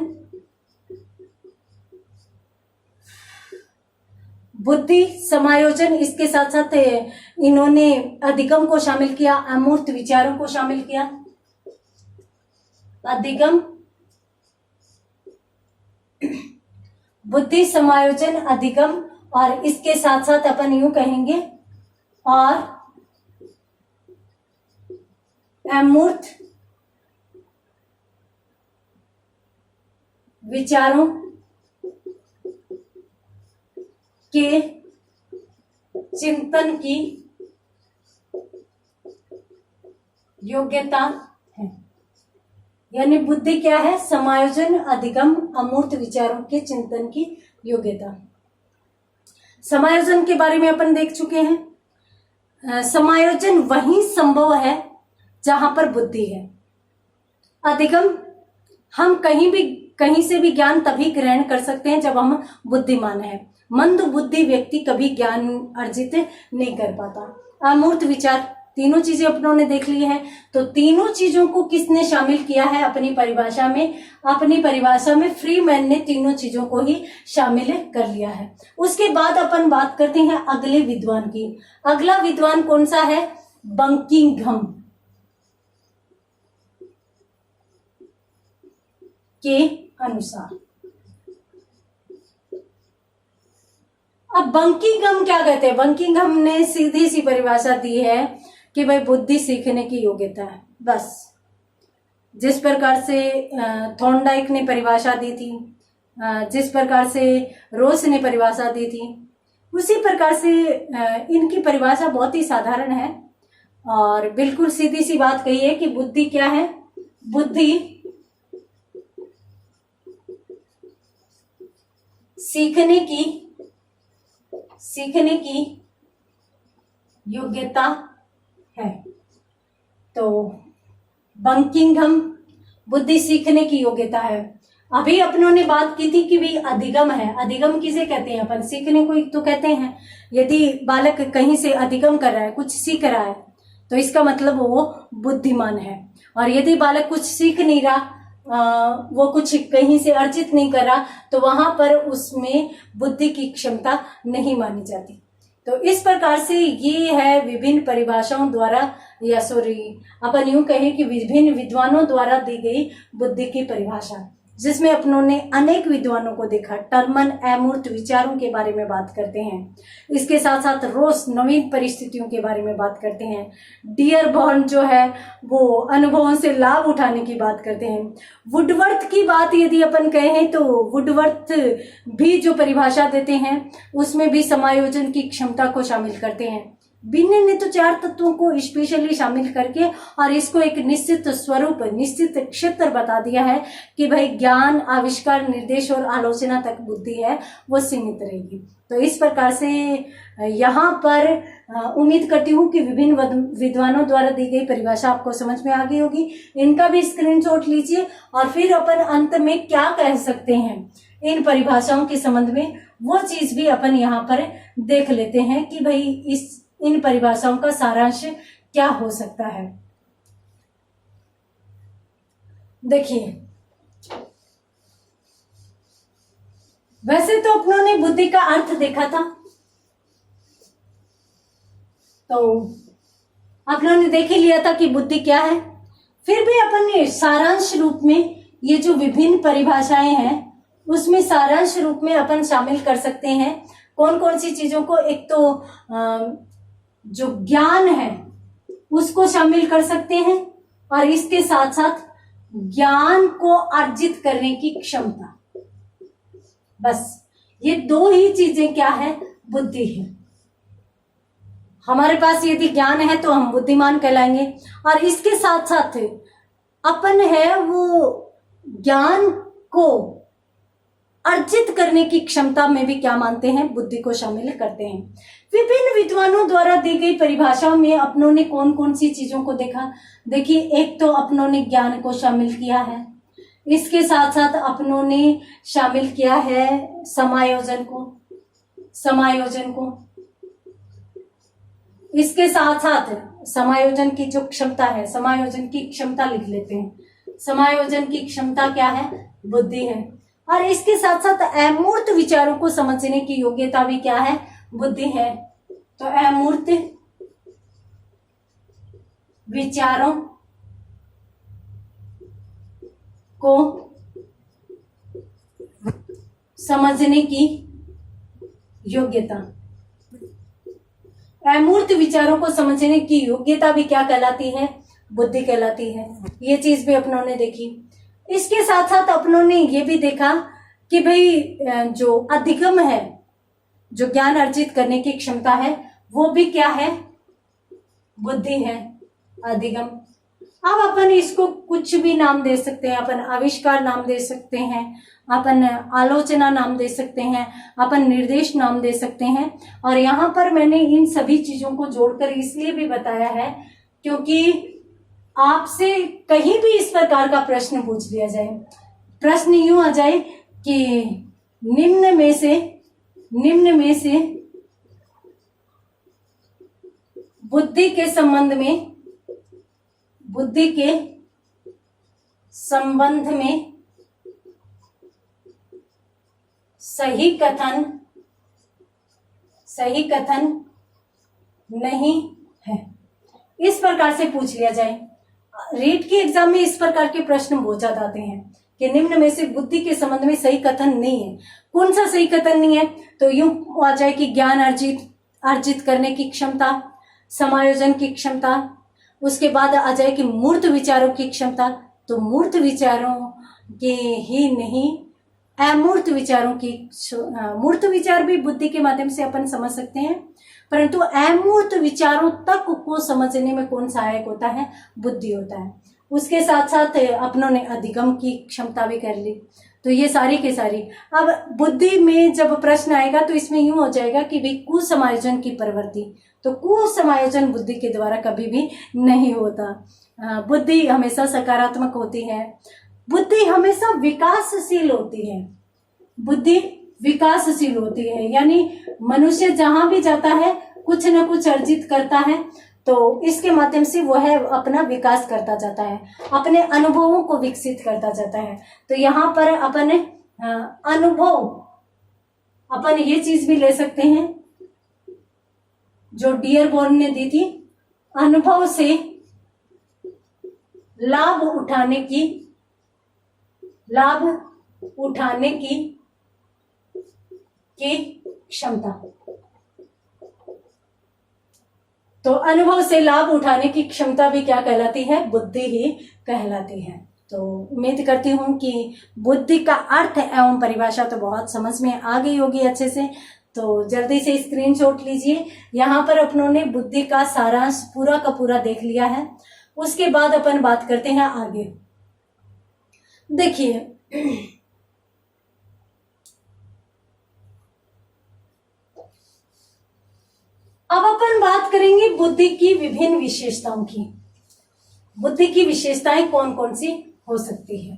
इसके साथ साथ इन्होंने अधिगम को शामिल किया, अमूर्त विचारों को शामिल किया। अधिगम, बुद्धि, समायोजन, अधिगम और इसके साथ साथ अपन यूं कहेंगे और अमूर्त विचारों के चिंतन की योग्यता है। यानी बुद्धि क्या है? समायोजन, अधिगम, अमूर्त विचारों के चिंतन की योग्यता। समायोजन के बारे में अपन देख चुके हैं। समायोजन वही संभव है जहां पर बुद्धि है। अधिगम, हम कहीं से भी ज्ञान तभी ग्रहण कर सकते हैं जब हम बुद्धिमान हैं। मंद बुद्धि व्यक्ति कभी ज्ञान अर्जित नहीं कर पाता। अमूर्त विचार, तीनों चीजें अपनों ने देख ली हैं। तो तीनों चीजों को किसने शामिल किया है अपनी परिभाषा में? अपनी परिभाषा में फ्रीमैन ने तीनों चीजों को ही शामिल कर लिया है। उसके बाद अपन बात करते हैं अगले विद्वान की। अगला विद्वान कौन सा है? बंकिंघम के अनुसार। अब बंकिंघम क्या कहते हैं? बंकिंघम ने सीधी सी परिभाषा दी है कि भाई बुद्धि सीखने की योग्यता है, बस। जिस प्रकार से थॉर्नडाइक ने परिभाषा दी थी, जिस प्रकार से रोस ने परिभाषा दी थी, उसी प्रकार से इनकी परिभाषा बहुत ही साधारण है और बिल्कुल सीधी सी बात कही है कि बुद्धि क्या है? बुद्धि सीखने की योग्यता है। तो बंकिंघम, बुद्धि सीखने की योग्यता है। अभी अपनों ने बात की थी कि भी अधिगम है। अधिगम किसे कहते हैं? अपन सीखने को तो कहते हैं। यदि बालक कहीं से अधिगम कर रहा है, कुछ सीख रहा है, तो इसका मतलब वो बुद्धिमान है। और यदि बालक कुछ सीख नहीं रहा, वो कुछ कहीं से अर्जित नहीं कर रहा, तो वहां पर उसमें बुद्धि की क्षमता नहीं मानी जाती। तो इस प्रकार से ये है विभिन्न परिभाषाओं द्वारा, या अपन यूं कहें कि विभिन्न विद्वानों द्वारा दी गई बुद्धि की परिभाषा, जिसमें अपनों ने अनेक विद्वानों को देखा। टर्मन अमूर्त विचारों के बारे में बात करते हैं। इसके साथ साथ रोस नवीन परिस्थितियों के बारे में बात करते हैं। डियरबॉर्न जो है वो अनुभवों से लाभ उठाने की बात करते हैं। वुडवर्थ की बात यदि अपन कहें तो वुडवर्थ भी जो परिभाषा देते हैं उसमें भी समायोजन की क्षमता को शामिल करते हैं। बिन्ने ने तो 4 तत्वों को स्पेशली शामिल करके और इसको एक निश्चित स्वरूप, निश्चित क्षेत्र बता दिया है कि भाई ज्ञान, आविष्कार, निर्देश और आलोचना तक बुद्धि है वो सीमित रहेगी। तो इस प्रकार से यहाँ पर उम्मीद करती हूँ कि विभिन्न विद्वानों द्वारा दी गई परिभाषा आपको समझ में आ गई होगी। इनका भी स्क्रीनशॉट लीजिए और फिर अपन अंत में क्या कह सकते हैं इन परिभाषाओं के संबंध में, वो चीज भी अपन यहाँ पर देख लेते हैं कि भाई इन परिभाषाओं का सारांश क्या हो सकता है। देखिए, वैसे तो अपनों ने बुद्धि का अर्थ देखा था, तो अपनों ने देख ही लिया था कि बुद्धि क्या है। फिर भी अपन ने सारांश रूप में ये जो विभिन्न परिभाषाएं हैं उसमें सारांश रूप में अपन शामिल कर सकते हैं कौन कौन सी चीजों को। एक तो जो ज्ञान है उसको शामिल कर सकते हैं और इसके साथ साथ ज्ञान को अर्जित करने की क्षमता। बस ये 2 ही चीजें क्या है? बुद्धि है। हमारे पास यदि ज्ञान है तो हम बुद्धिमान कहलाएंगे और इसके साथ साथ अपन है वो ज्ञान को अर्जित करने की क्षमता में भी क्या मानते हैं? बुद्धि को शामिल करते हैं। विभिन्न विद्वानों द्वारा दी गई परिभाषाओं में अपनों ने कौन कौन सी चीजों को देखा? देखिए, एक तो अपनों ने ज्ञान को शामिल किया है, इसके साथ साथ अपनों ने शामिल किया है समायोजन को, इसके साथ साथ समायोजन की जो क्षमता है, समायोजन की क्षमता लिख लेते हैं। समायोजन की क्षमता क्या है? बुद्धि है। और इसके साथ साथ अमूर्त विचारों को समझने की योग्यता भी क्या है? बुद्धि है। तो अमूर्त विचारों को समझने की योग्यता, अमूर्त विचारों को समझने की योग्यता भी क्या कहलाती है? बुद्धि कहलाती है। ये चीज भी अपनों ने देखी। इसके साथ साथ अपनों ने ये भी देखा कि भाई जो अधिगम है, जो ज्ञान अर्जित करने की क्षमता है, वो भी क्या है? बुद्धि है, अधिगम। अब अपन इसको कुछ भी नाम दे सकते हैं, अपन आविष्कार नाम दे सकते हैं, अपन आलोचना नाम दे सकते हैं, अपन निर्देश नाम दे सकते हैं। और यहाँ पर मैंने इन सभी चीजों को जोड़कर इसलिए भी बताया है क्योंकि आपसे कहीं भी इस प्रकार का प्रश्न पूछ लिया जाए, प्रश्न यूं आ जाए कि निम्न में से बुद्धि के संबंध में सही कथन नहीं है, इस प्रकार से पूछ लिया जाए। रीट के एग्जाम में इस प्रकार के प्रश्न बहुत ज्यादा आते हैं कि निम्न में से बुद्धि के संबंध में सही कथन नहीं है। कौन सा सही कथन नहीं है? तो यूं आ जाए कि ज्ञान अर्जित करने की क्षमता, समायोजन की क्षमता, उसके बाद आ जाए कि मूर्त विचारों की क्षमता। तो मूर्त विचारों के ही नहीं, अमूर्त विचारों की, मूर्त विचार भी बुद्धि के माध्यम से अपन समझ सकते हैं, परंतु अमूर्त विचारों तक को समझने में कौन सहायक होता है? बुद्धि होता है। उसके साथ साथ अपनों ने अधिगम की क्षमता भी कर ली। तो ये सारी के सारी। अब बुद्धि में जब प्रश्न आएगा तो इसमें यूं हो जाएगा कि भाई कुसमायोजन की प्रवृत्ति, तो कुसमायोजन बुद्धि के द्वारा कभी भी नहीं होता। बुद्धि हमेशा सकारात्मक होती है, बुद्धि हमेशा विकासशील होती है, बुद्धि विकासशील होती है। यानी मनुष्य जहां भी जाता है कुछ न कुछ अर्जित करता है, तो इसके माध्यम से वह अपना विकास करता जाता है, अपने अनुभवों को विकसित करता जाता है। तो यहाँ पर अपन अनुभव, अपन ये चीज भी ले सकते हैं जो डियरबॉर्न ने दी थी, अनुभव से लाभ उठाने की क्षमता। तो अनुभव से लाभ उठाने की क्षमता भी क्या कहलाती है? बुद्धि ही कहलाती है। तो उम्मीद करती हूँ कि बुद्धि का अर्थ एवं परिभाषा तो बहुत समझ में आ गई होगी अच्छे से। तो जल्दी से स्क्रीनशॉट लीजिए। यहाँ पर अपनों ने बुद्धि का सारांश पूरा का पूरा देख लिया है। उसके बाद अपन बात करते हैं आगे। देखिए, अब अपन बात करेंगे बुद्धि की विभिन्न विशेषताओं की। बुद्धि की विशेषताएं कौन कौन सी हो सकती है,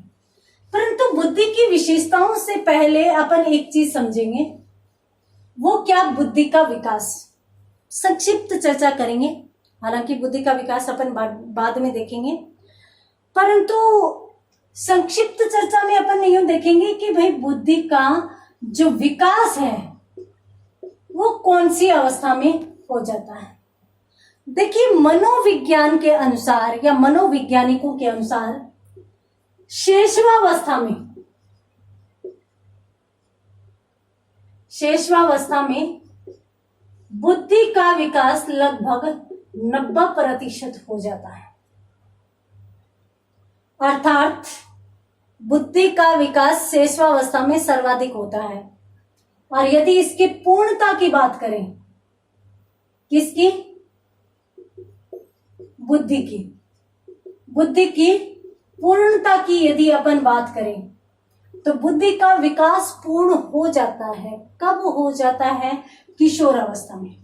परंतु बुद्धि की विशेषताओं से पहले अपन एक चीज समझेंगे, वो क्या? बुद्धि का विकास। संक्षिप्त चर्चा करेंगे, हालांकि बुद्धि का विकास अपन बाद में देखेंगे, परंतु संक्षिप्त चर्चा में अपन यूं देखेंगे कि भाई बुद्धि का जो विकास है वो कौन सी अवस्था में हो जाता है। देखिए, मनोविज्ञान के अनुसार या मनोवैज्ञानिकों के अनुसार शेषवावस्था में बुद्धि का विकास लगभग 90% हो जाता है। अर्थात बुद्धि का विकास शेषवावस्था में सर्वाधिक होता है। और यदि इसकी पूर्णता की बात करें, किसकी? बुद्धि की पूर्णता की यदि अपन बात करें तो बुद्धि का विकास पूर्ण हो जाता है। कब हो जाता है? किशोर अवस्था में।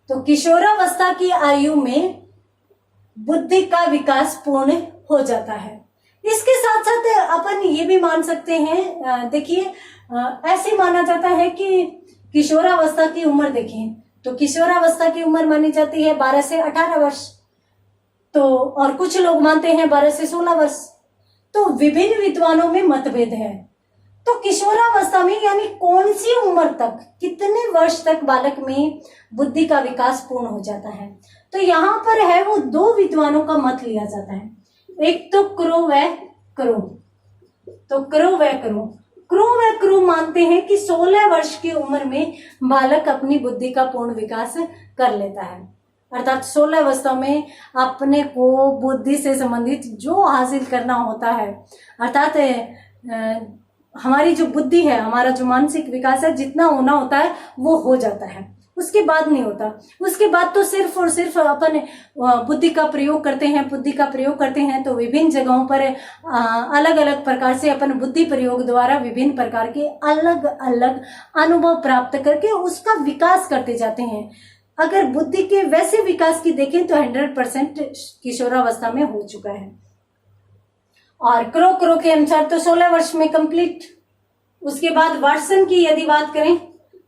तो किशोरावस्था की आयु में बुद्धि का विकास पूर्ण हो जाता है। इसके साथ साथ अपन ये भी मान सकते हैं, देखिए ऐसे माना जाता है कि किशोरावस्था की उम्र देखें तो किशोरावस्था की उम्र मानी जाती है 12 से 18 वर्ष, तो और कुछ लोग मानते हैं 12 से 16 वर्ष। तो विभिन्न विद्वानों में मतभेद है। तो किशोरावस्था में यानी कौन सी उम्र तक, कितने वर्ष तक बालक में बुद्धि का विकास पूर्ण हो जाता है, तो यहाँ पर है वो दो विद्वानों का मत लिया जाता है। एक तो क्रो व क्रो। तो क्रो व क्रो मानते हैं कि 16 वर्ष की उम्र में बालक अपनी बुद्धि का पूर्ण विकास कर लेता है, अर्थात 16 अवस्था में अपने को बुद्धि से संबंधित जो हासिल करना होता है, अर्थात हमारी जो बुद्धि है, हमारा जो मानसिक विकास है, जितना होना होता है वो हो जाता है, उसके बाद नहीं होता। उसके बाद तो सिर्फ और सिर्फ अपन बुद्धि का प्रयोग करते हैं तो विभिन्न जगहों पर अलग अलग प्रकार से अपन बुद्धि प्रयोग द्वारा विभिन्न प्रकार के अलग अलग अनुभव प्राप्त करके उसका विकास करते जाते हैं। अगर बुद्धि के वैसे विकास की देखें तो 100% किशोरावस्था में हो चुका है। और क्रो के अनुसार तो 16 वर्ष में कंप्लीट। उसके बाद वाटसन की यदि बात करें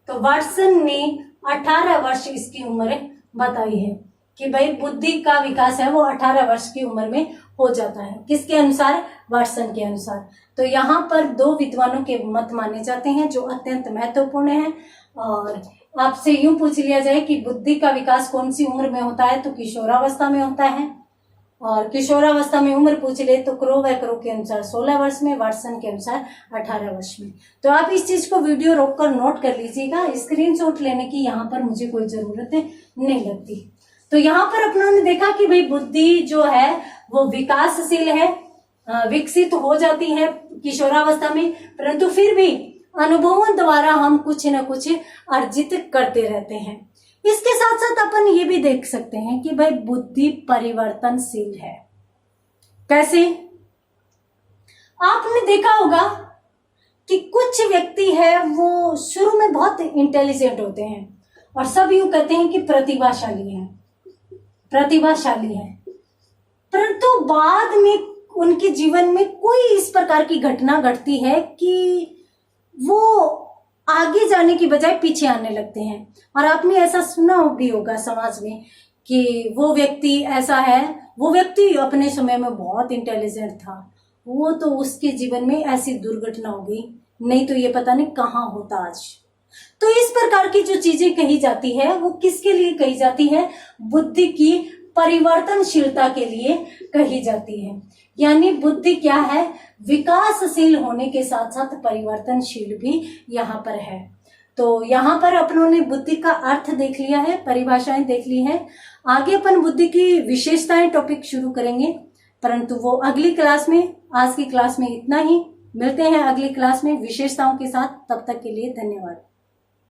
तो वाटसन ने 18 वर्ष इसकी उम्र बताई है कि भाई बुद्धि का विकास है वो 18 वर्ष की उम्र में हो जाता है। किसके अनुसार? वाटसन के अनुसार। तो यहाँ पर दो विद्वानों के मत माने जाते हैं जो अत्यंत महत्वपूर्ण है। और आपसे यूं पूछ लिया जाए कि बुद्धि का विकास कौन सी उम्र में होता है, तो किशोरावस्था में होता है। और किशोरावस्था में उम्र पूछ ले तो क्रो के अनुसार 16 वर्ष में, वाटसन के अनुसार 18 वर्ष में। तो आप इस चीज को वीडियो रोककर नोट कर लीजिएगा। स्क्रीनशॉट लेने की यहाँ पर मुझे कोई जरूरत नहीं लगती। तो यहाँ पर अपनों ने देखा कि भाई बुद्धि जो है वो विकासशील है, विकसित हो जाती है किशोरावस्था में, परंतु फिर भी अनुभवों द्वारा हम कुछ न कुछ अर्जित करते रहते हैं। इसके साथ साथ अपन ये भी देख सकते हैं कि भाई बुद्धि परिवर्तनशील है। कैसे? आपने देखा होगा कि कुछ व्यक्ति है वो शुरू में बहुत इंटेलिजेंट होते हैं और सब यूं कहते हैं कि प्रतिभाशाली है, परंतु बाद में उनके जीवन में कोई इस प्रकार की घटना घटती है कि वो आगे जाने की बजाय पीछे आने लगते हैं। और आपने ऐसा सुना भी होगा समाज में कि वो व्यक्ति ऐसा है, वो व्यक्ति अपने समय में बहुत इंटेलिजेंट था, वो तो उसके जीवन में ऐसी दुर्घटना हो गई, नहीं तो ये पता नहीं कहाँ होता आज। तो इस प्रकार की जो चीजें कही जाती है वो किसके लिए कही जाती है? बुद्धि की परिवर्तनशीलता के लिए कही जाती है। यानी बुद्धि क्या है? विकासशील होने के साथ साथ परिवर्तनशील भी यहाँ पर है। तो यहाँ पर अपनों ने बुद्धि का अर्थ देख लिया है, परिभाषाएं देख ली है। आगे अपन बुद्धि की विशेषताएं टॉपिक शुरू करेंगे, परंतु वो अगली क्लास में। आज की क्लास में इतना ही, मिलते हैं अगली क्लास में विशेषताओं के साथ। तब तक के लिए धन्यवाद।